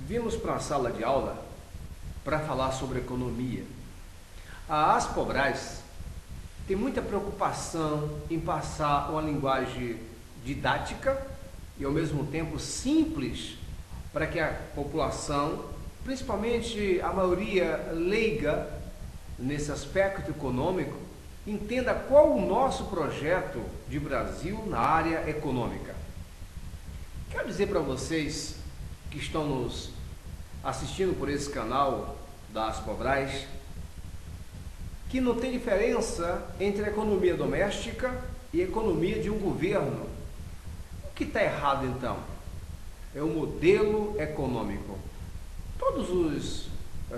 Vimos para a sala de aula para falar sobre economia. A Aspobras tem muita preocupação em passar uma linguagem didática e ao mesmo tempo simples para que a população, principalmente a maioria leiga nesse aspecto econômico, entenda qual o nosso projeto de Brasil na área econômica. Quero dizer para vocês que estão nos assistindo por esse canal da Aspobras que não tem diferença entre a economia doméstica e a economia de um governo. O que está errado então? É o modelo econômico. Todos os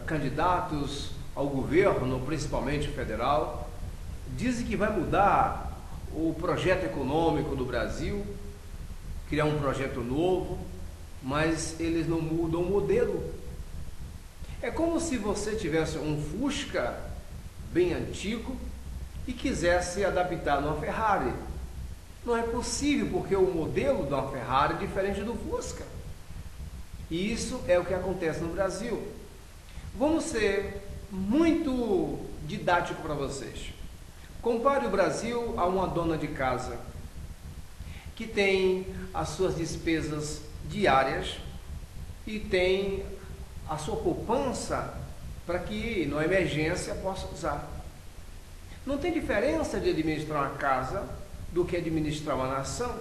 candidatos ao governo, principalmente federal, dizem que vai mudar o projeto econômico do Brasil, criar um projeto novo, mas eles não mudam o modelo. É como se você tivesse um Fusca bem antigo e quisesse adaptar numa Ferrari. Não é possível, porque o modelo de uma Ferrari é diferente do Fusca. E isso é o que acontece no Brasil. Vamos ser muito didático para vocês. Compare o Brasil a uma dona de casa que tem as suas despesas diárias e tem a sua poupança para que, numa emergência, possa usar. Não tem diferença de administrar uma casa do que administrar uma nação.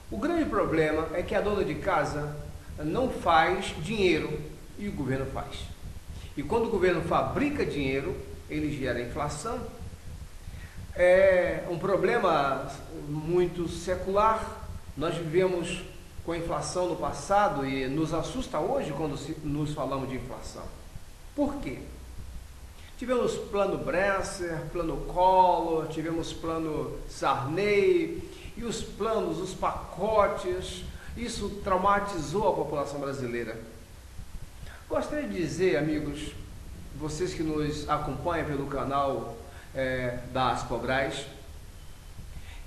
O grande problema é que a dona de casa não faz dinheiro e o governo faz. E quando o governo fabrica dinheiro, ele gera inflação. É um problema muito secular. Nós vivemos com a inflação no passado e nos assusta hoje quando nos falamos de inflação. Por quê? Tivemos plano Bresser, plano Collor, tivemos plano Sarney e os planos, os pacotes, isso traumatizou a população brasileira. Gostaria de dizer, amigos, vocês que nos acompanham pelo canal da Aspobras,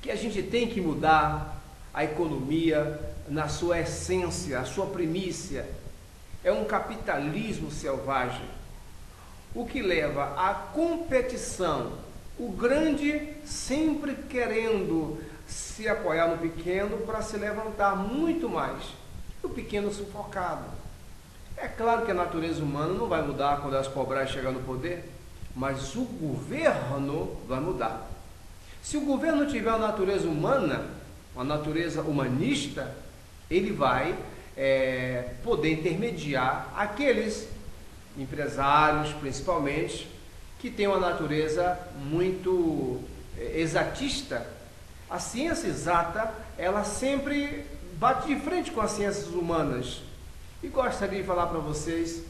que a gente tem que mudar a economia na sua essência, a sua primícia. É um capitalismo selvagem, o que leva à competição, o grande sempre querendo se apoiar no pequeno para se levantar muito mais, e o pequeno sufocado. É claro que a natureza humana não vai mudar quando as Aspobras chegar no poder, mas o governo vai mudar. Se o governo tiver uma natureza humana, uma natureza humanista, ele vai poder intermediar aqueles empresários, principalmente, que têm uma natureza muito exatista. A ciência exata, ela sempre bate de frente com as ciências humanas. E gostaria de falar para vocês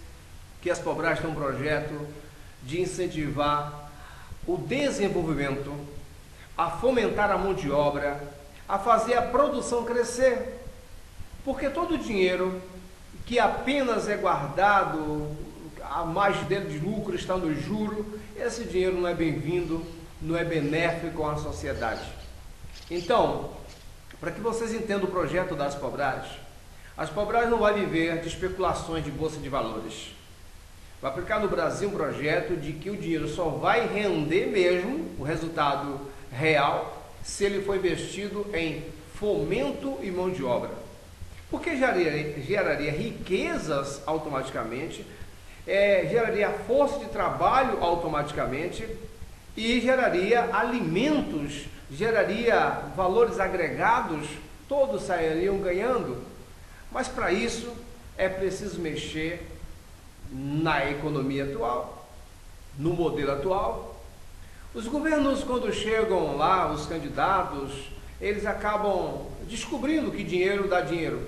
que as Aspobras têm um projeto de incentivar o desenvolvimento, a fomentar a mão de obra, a fazer a produção crescer. Porque todo o dinheiro que apenas é guardado, a margem dele de lucro está no juro, esse dinheiro não é bem-vindo, não é benéfico à sociedade. Então, para que vocês entendam o projeto das Aspobras, as Aspobras não vai viver de especulações de bolsa de valores. Vai aplicar no Brasil um projeto de que o dinheiro só vai render mesmo, o resultado real, se ele for investido em fomento e mão de obra. Porque geraria riquezas automaticamente, geraria força de trabalho automaticamente e geraria alimentos, geraria valores agregados, todos sairiam ganhando. Mas para isso é preciso mexer na economia atual, no modelo atual. Os governos, quando chegam lá, os candidatos, eles acabam descobrindo que dinheiro dá dinheiro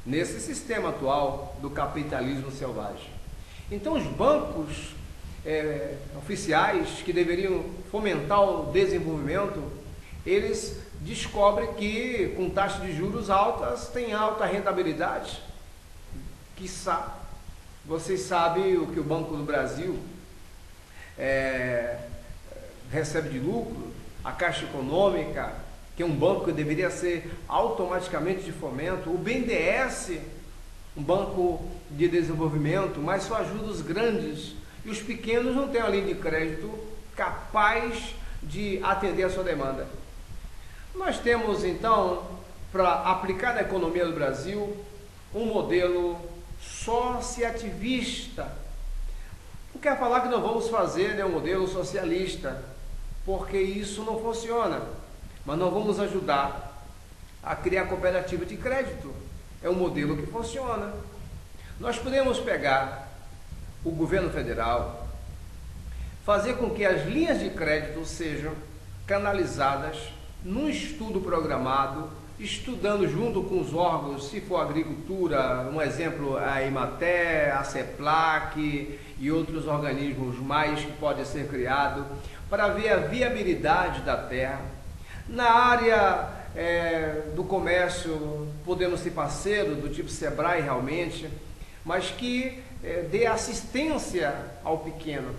nesse sistema atual do capitalismo selvagem. Então os bancos oficiais que deveriam fomentar o desenvolvimento, eles descobrem que com taxas de juros altas tem alta rentabilidade. Quiçá, vocês sabem o que o Banco do Brasil recebe de lucro, a Caixa Econômica, que é um banco que deveria ser automaticamente de fomento, o BNDES, um banco de desenvolvimento, mas só ajuda os grandes e os pequenos não têm uma linha de crédito capaz de atender a sua demanda. Nós temos então, para aplicar na economia do Brasil, um modelo sociativista. Não quer falar que não vamos fazer um modelo socialista, porque isso não funciona, mas nós vamos ajudar a criar cooperativa de crédito. É um modelo que funciona. Nós podemos pegar o governo federal, fazer com que as linhas de crédito sejam canalizadas num estudo programado, estudando junto com os órgãos, se for agricultura, um exemplo, a Emater, a CEPLAC e outros organismos mais que podem ser criados, para ver a viabilidade da terra. Na área do comércio, podemos ser parceiros do tipo Sebrae realmente, mas que dê assistência ao pequeno.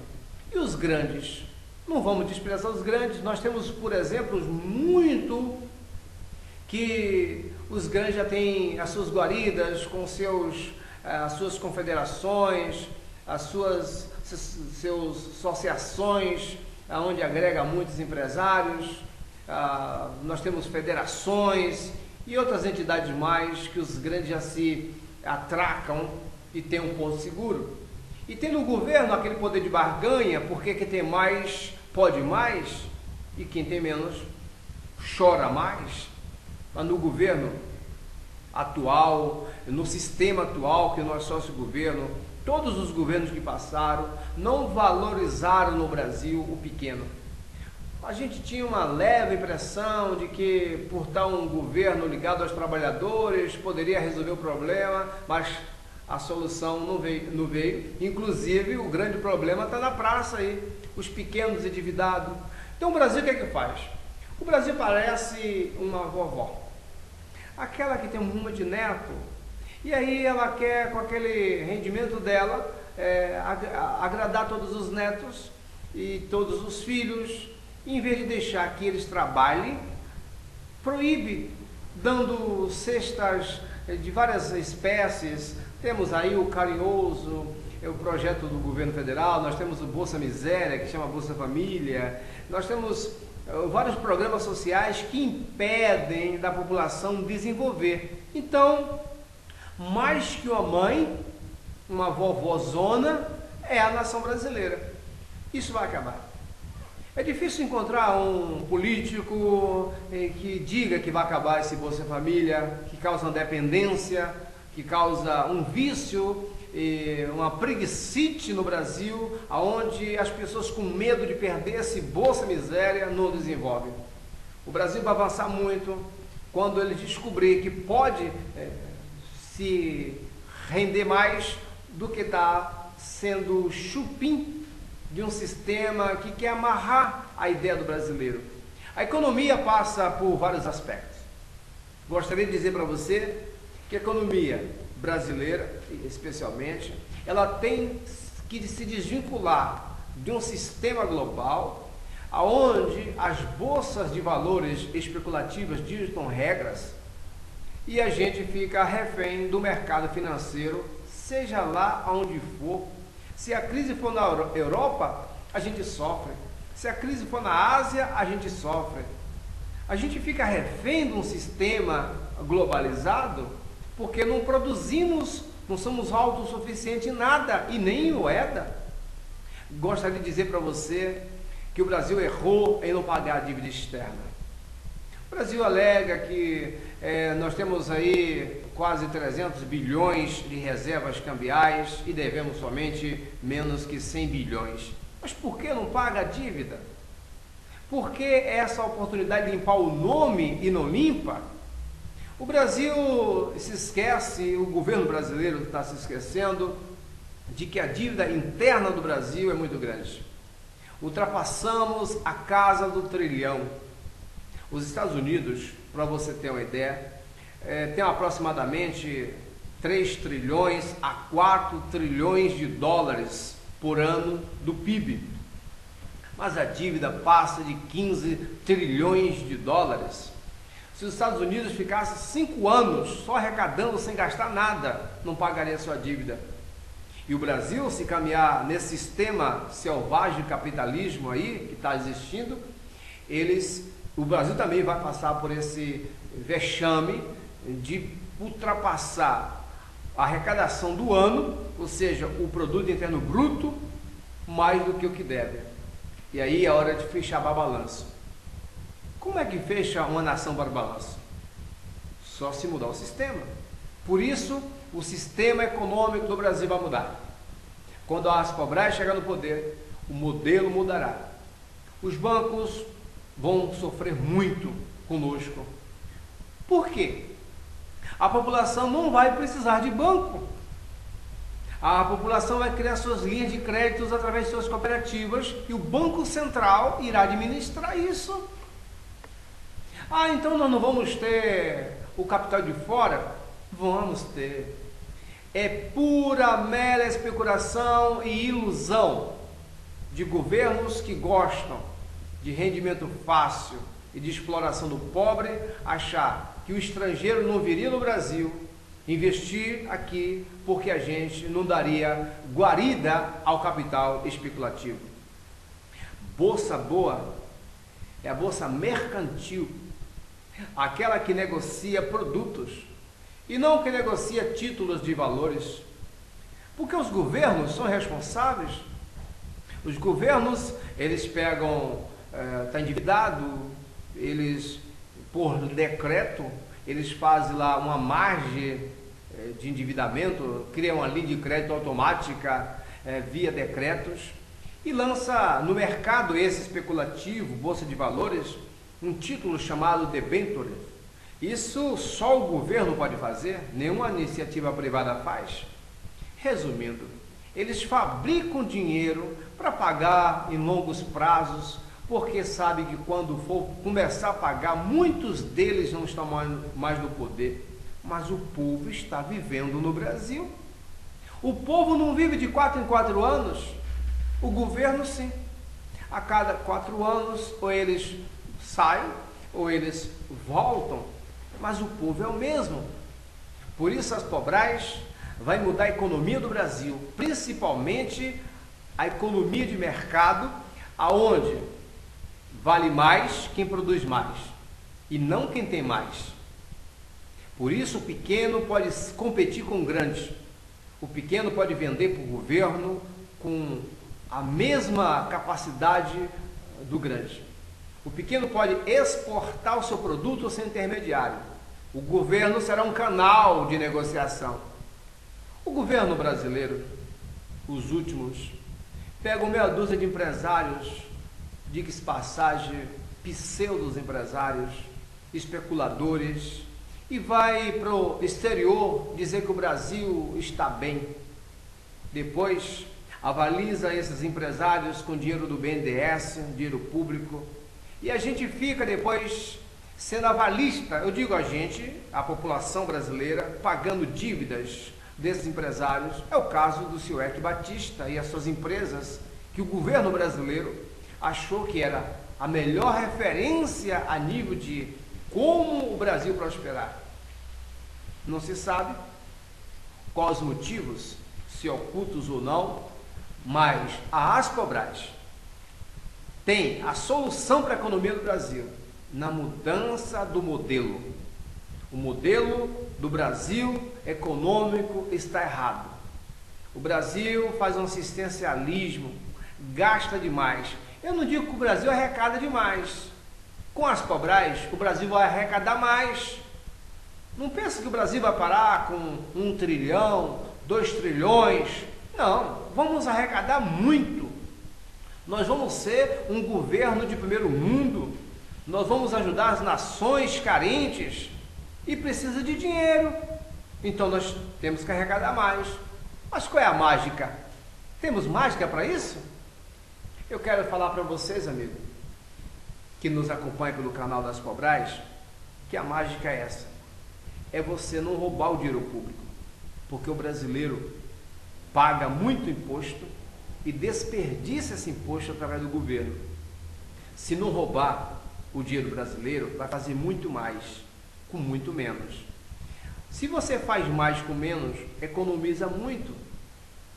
E os grandes? Não vamos desprezar os grandes. Nós temos, por exemplo, muito que os grandes já têm as suas guaridas com as suas confederações, as suas associações, onde agrega muitos empresários. Nós temos federações e outras entidades mais que os grandes já se atracam e tem um ponto seguro. E tem no governo aquele poder de barganha, porque quem tem mais pode mais e quem tem menos chora mais. Mas no governo atual, no sistema atual que nós somos o governo, todos os governos que passaram não valorizaram no Brasil o pequeno. A gente tinha uma leve impressão de que por estar um governo ligado aos trabalhadores poderia resolver o problema, mas a solução não veio. Inclusive o grande problema está na praça aí, os pequenos endividados. Então o Brasil o que é que faz? O Brasil parece uma vovó, aquela que tem um rumo de neto, e aí ela quer, com aquele rendimento dela, agradar todos os netos e todos os filhos. Em vez de deixar que eles trabalhem, proíbe, dando cestas de várias espécies. Temos aí o carinhoso, o projeto do governo federal, nós temos o Bolsa Miséria, que chama Bolsa Família, nós temos vários programas sociais que impedem da população desenvolver. Então, mais que uma mãe, uma vovózona, é a nação brasileira. Isso vai acabar. É difícil encontrar um político que diga que vai acabar esse Bolsa Família, que causa uma dependência, que causa um vício, uma preguicite no Brasil, onde as pessoas com medo de perder esse Bolsa Miséria não desenvolvem. O Brasil vai avançar muito quando ele descobrir que pode se render mais do que está sendo chupim de um sistema que quer amarrar a ideia do brasileiro. A economia passa por vários aspectos. Gostaria de dizer para você que a economia brasileira, especialmente, ela tem que se desvincular de um sistema global, onde as bolsas de valores especulativas ditam regras e a gente fica refém do mercado financeiro, seja lá onde for. Se a crise for na Europa, a gente sofre. Se a crise for na Ásia, a gente sofre. A gente fica refém de um sistema globalizado porque não produzimos, não somos autossuficientes em nada e nem em moeda. Gostaria de dizer para você que o Brasil errou em não pagar a dívida externa. O Brasil alega que nós temos aí quase 300 bilhões de reservas cambiais e devemos somente menos que 100 bilhões. Mas por que não paga a dívida? Por que essa oportunidade de limpar o nome e não limpa? O Brasil se esquece, o governo brasileiro está se esquecendo de que a dívida interna do Brasil é muito grande. Ultrapassamos a casa do trilhão. Os Estados Unidos, para você ter uma ideia, tem aproximadamente 3 trilhões a 4 trilhões de dólares por ano do PIB. Mas a dívida passa de 15 trilhões de dólares. Se os Estados Unidos ficassem 5 anos só arrecadando sem gastar nada, não pagaria sua dívida. E o Brasil, se caminhar nesse sistema selvagem de capitalismo aí, que está existindo, o Brasil também vai passar por esse vexame de ultrapassar a arrecadação do ano, ou seja, o produto interno bruto, mais do que o que deve. E aí é hora de fechar o balanço. Como é que fecha uma nação para o balanço? Só se mudar o sistema. Por isso, o sistema econômico do Brasil vai mudar. Quando a Aspobras chegar no poder, o modelo mudará. Os bancos vão sofrer muito conosco. Por quê? A população não vai precisar de banco. A população vai criar suas linhas de créditos através de suas cooperativas e o Banco Central irá administrar isso. Então nós não vamos ter o capital de fora? Vamos ter. É pura, mera especulação e ilusão de governos que gostam de rendimento fácil e de exploração do pobre, achar que o estrangeiro não viria no Brasil investir aqui porque a gente não daria guarida ao capital especulativo. Bolsa boa é a bolsa mercantil, aquela que negocia produtos e não que negocia títulos de valores, porque os governos são responsáveis. Os governos, eles pegam, está endividado, eles, por decreto, eles fazem lá uma margem de endividamento, criam uma linha de crédito automática via decretos e lança no mercado esse especulativo, bolsa de valores, um título chamado debenture. Isso só o governo pode fazer, nenhuma iniciativa privada faz. Resumindo, eles fabricam dinheiro para pagar em longos prazos, porque sabem que quando for começar a pagar, muitos deles não estão mais no poder. Mas o povo está vivendo no Brasil. O povo não vive de 4 em 4 anos. O governo sim. A cada 4 anos, ou eles saem, ou eles voltam. Mas o povo é o mesmo. Por isso as Aspobras vai mudar a economia do Brasil, principalmente a economia de mercado, aonde vale mais quem produz mais e não quem tem mais. Por isso o pequeno pode competir com o grande. O pequeno pode vender para o governo com a mesma capacidade do grande. O pequeno pode exportar o seu produto sem intermediário. O governo será um canal de negociação. O governo brasileiro, os últimos, pegam meia dúzia de empresários, diga-se passagem, pseudos empresários, especuladores, e vai para o exterior dizer que o Brasil está bem. Depois avaliza esses empresários com dinheiro do BNDES, dinheiro público, e a gente fica depois sendo avalista, eu digo a gente, a população brasileira, pagando dívidas desses empresários. É o caso do senhor Eike Batista e as suas empresas, que o governo brasileiro achou que era a melhor referência a nível de como o Brasil prosperar. Não se sabe quais os motivos, se ocultos ou não, mas a Aspobras tem a solução para a economia do Brasil na mudança do modelo. O modelo do Brasil econômico está errado. O Brasil faz um assistencialismo, gasta demais. Eu não digo que o Brasil arrecada demais. Com as Aspobras, o Brasil vai arrecadar mais. Não pensa que o Brasil vai parar com 1 trilhão, 2 trilhões. Não, vamos arrecadar muito. Nós vamos ser um governo de primeiro mundo. Nós vamos ajudar as nações carentes e precisa de dinheiro. Então nós temos que arrecadar mais. Mas qual é a mágica? Temos mágica para isso? Eu quero falar para vocês, amigo, que nos acompanha pelo canal das Aspobras, que a mágica é essa. É você não roubar o dinheiro público, porque o brasileiro paga muito imposto e desperdiça esse imposto através do governo. Se não roubar, o dinheiro brasileiro, vai fazer muito mais com muito menos. Se você faz mais com menos, economiza muito,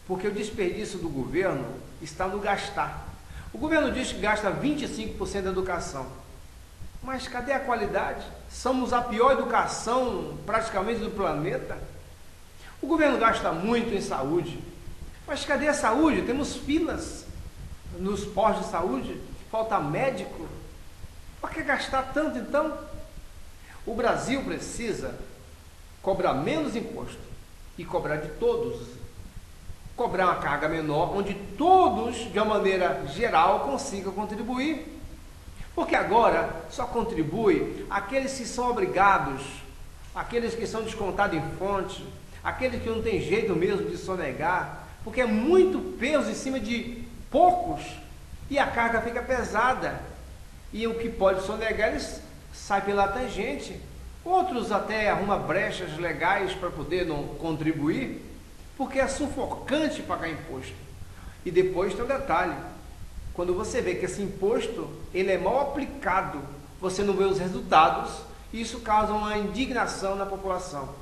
porque o desperdício do governo está no gastar. O governo diz que gasta 25% da educação, mas cadê a qualidade? Somos a pior educação praticamente do planeta. O governo gasta muito em saúde, mas cadê a saúde? Temos filas nos postos de saúde, falta médico. Por que gastar tanto então? O Brasil precisa cobrar menos imposto e cobrar de todos. Cobrar uma carga menor, onde todos, de uma maneira geral, consigam contribuir. Porque agora só contribui aqueles que são obrigados, aqueles que são descontados em fonte, aqueles que não tem jeito mesmo de sonegar, porque é muito peso em cima de poucos e a carga fica pesada. E o que pode sonegar, eles saem pela tangente. Outros até arrumam brechas legais para poder não contribuir, porque é sufocante pagar imposto. E depois tem um detalhe: quando você vê que esse imposto ele é mal aplicado, você não vê os resultados, e isso causa uma indignação na população.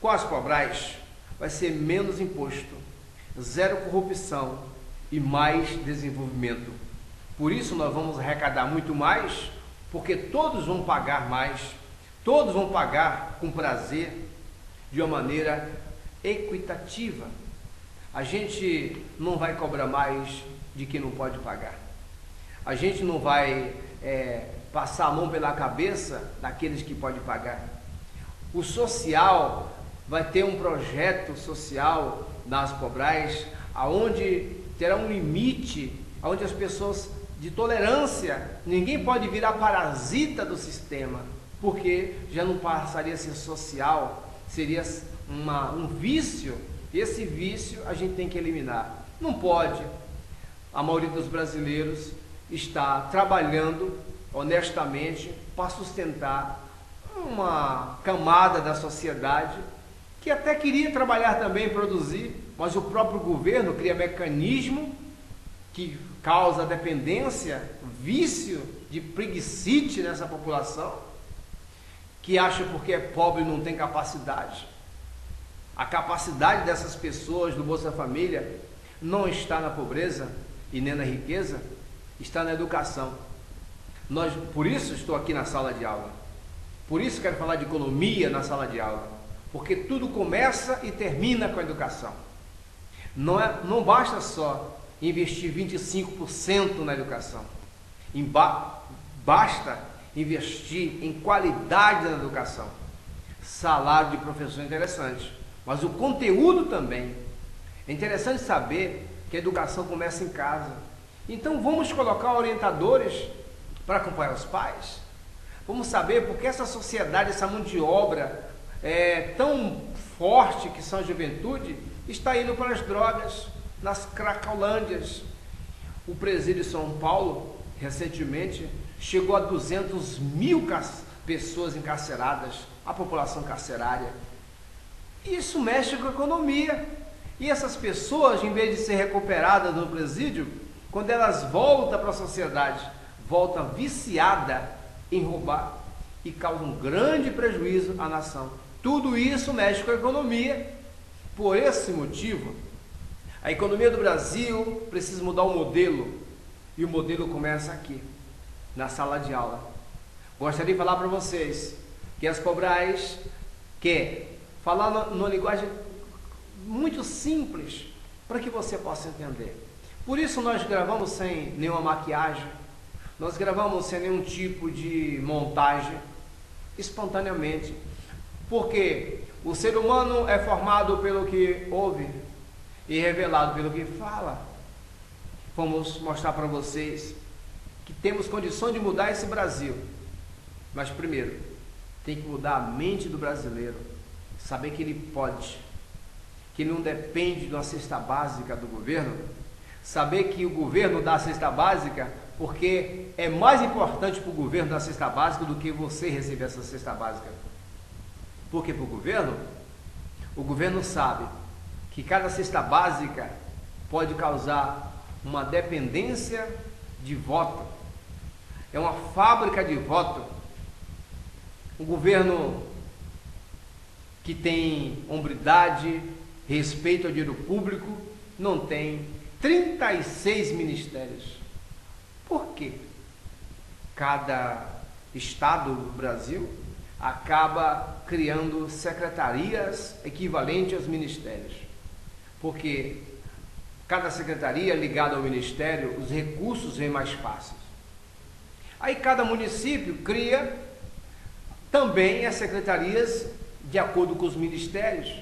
Com as Cobrais vai ser menos imposto, zero corrupção e mais desenvolvimento. Por isso nós vamos arrecadar muito mais, porque todos vão pagar mais, todos vão pagar com prazer, de uma maneira equitativa. A gente não vai cobrar mais de quem não pode pagar. A gente não vai passar a mão pela cabeça daqueles que podem pagar. O social vai ter um projeto social nas Cobrais, aonde terá um limite, aonde as pessoas de tolerância, ninguém pode virar parasita do sistema, porque já não passaria a ser social, seria um vício. Esse vício a gente tem que eliminar. Não pode. A maioria dos brasileiros está trabalhando honestamente para sustentar uma camada da sociedade que até queria trabalhar também, produzir, mas o próprio governo cria mecanismo que causa dependência, vício de preguicite nessa população, que acha porque é pobre não tem capacidade. A capacidade dessas pessoas do Bolsa Família não está na pobreza e nem na riqueza, está na educação. Por isso estou aqui na sala de aula. Por isso quero falar de economia na sala de aula, porque tudo começa e termina com a educação. Não basta só investir 25% na educação. Basta investir em qualidade na educação. Salário de professor é interessante, mas o conteúdo também. É interessante saber que a educação começa em casa. Então vamos colocar orientadores para acompanhar os pais. Vamos saber porque essa sociedade, essa mão de obra tão forte que são a juventude, está indo para as drogas, nas cracolândias. O presídio de São Paulo, recentemente, chegou a 200 mil pessoas encarceradas, a população carcerária. Isso mexe com a economia. E essas pessoas, em vez de ser recuperadas no presídio, quando elas voltam para a sociedade, voltam viciadas em roubar e causam um grande prejuízo à nação. Tudo isso mexe com a economia. Por esse motivo, a economia do Brasil precisa mudar o modelo, e o modelo começa aqui, na sala de aula. Gostaria de falar para vocês que as Cobrais quer falar numa linguagem muito simples, para que você possa entender. Por isso nós gravamos sem nenhuma maquiagem, nós gravamos sem nenhum tipo de montagem, espontaneamente, porque o ser humano é formado pelo que ouve e revelado pelo que fala. Vamos mostrar para vocês que temos condições de mudar esse Brasil, mas primeiro tem que mudar a mente do brasileiro, saber que ele pode, que ele não depende de uma cesta básica do governo, saber que o governo dá a cesta básica porque é mais importante para o governo dar a cesta básica do que você receber essa cesta básica. Porque para o governo sabe que cada cesta básica pode causar uma dependência de voto. é uma fábrica de voto. Um governo que tem hombridade, respeito ao dinheiro público, não tem 36 ministérios. Por quê? Cada estado do Brasil acaba criando secretarias equivalentes aos ministérios, porque cada secretaria ligada ao ministério, os recursos vêm mais fáceis. Aí cada município cria também as secretarias de acordo com os ministérios,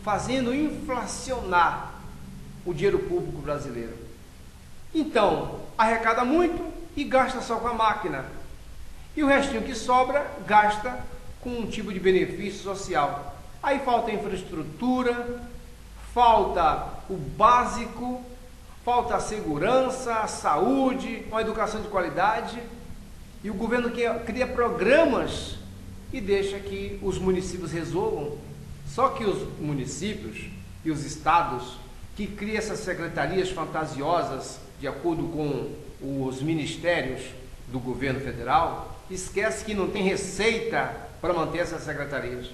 fazendo inflacionar o dinheiro público brasileiro. Então, arrecada muito e gasta só com a máquina. E o restinho que sobra, gasta com um tipo de benefício social. Aí falta infraestrutura, falta o básico, falta a segurança, a saúde, uma educação de qualidade. E o governo cria programas e deixa que os municípios resolvam. Só que os municípios e os estados que criam essas secretarias fantasiosas de acordo com os ministérios do governo federal, esquece que não tem receita para manter essas secretarias.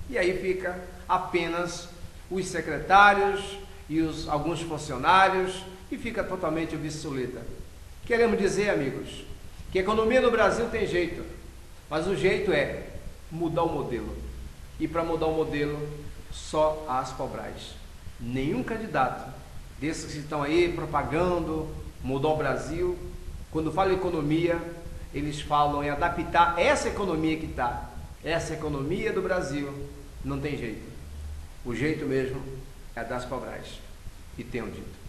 E aí fica apenas os secretários e alguns funcionários e fica totalmente obsoleta. Queremos dizer, amigos, que a economia no Brasil tem jeito, mas o jeito é mudar o modelo. E para mudar o modelo, só a Asfobras. Nenhum candidato desses que estão aí propagando mudar o Brasil, quando fala em economia, eles falam em adaptar essa economia que está. Essa economia do Brasil não tem jeito. O jeito mesmo é das Asfobras. E tenham dito.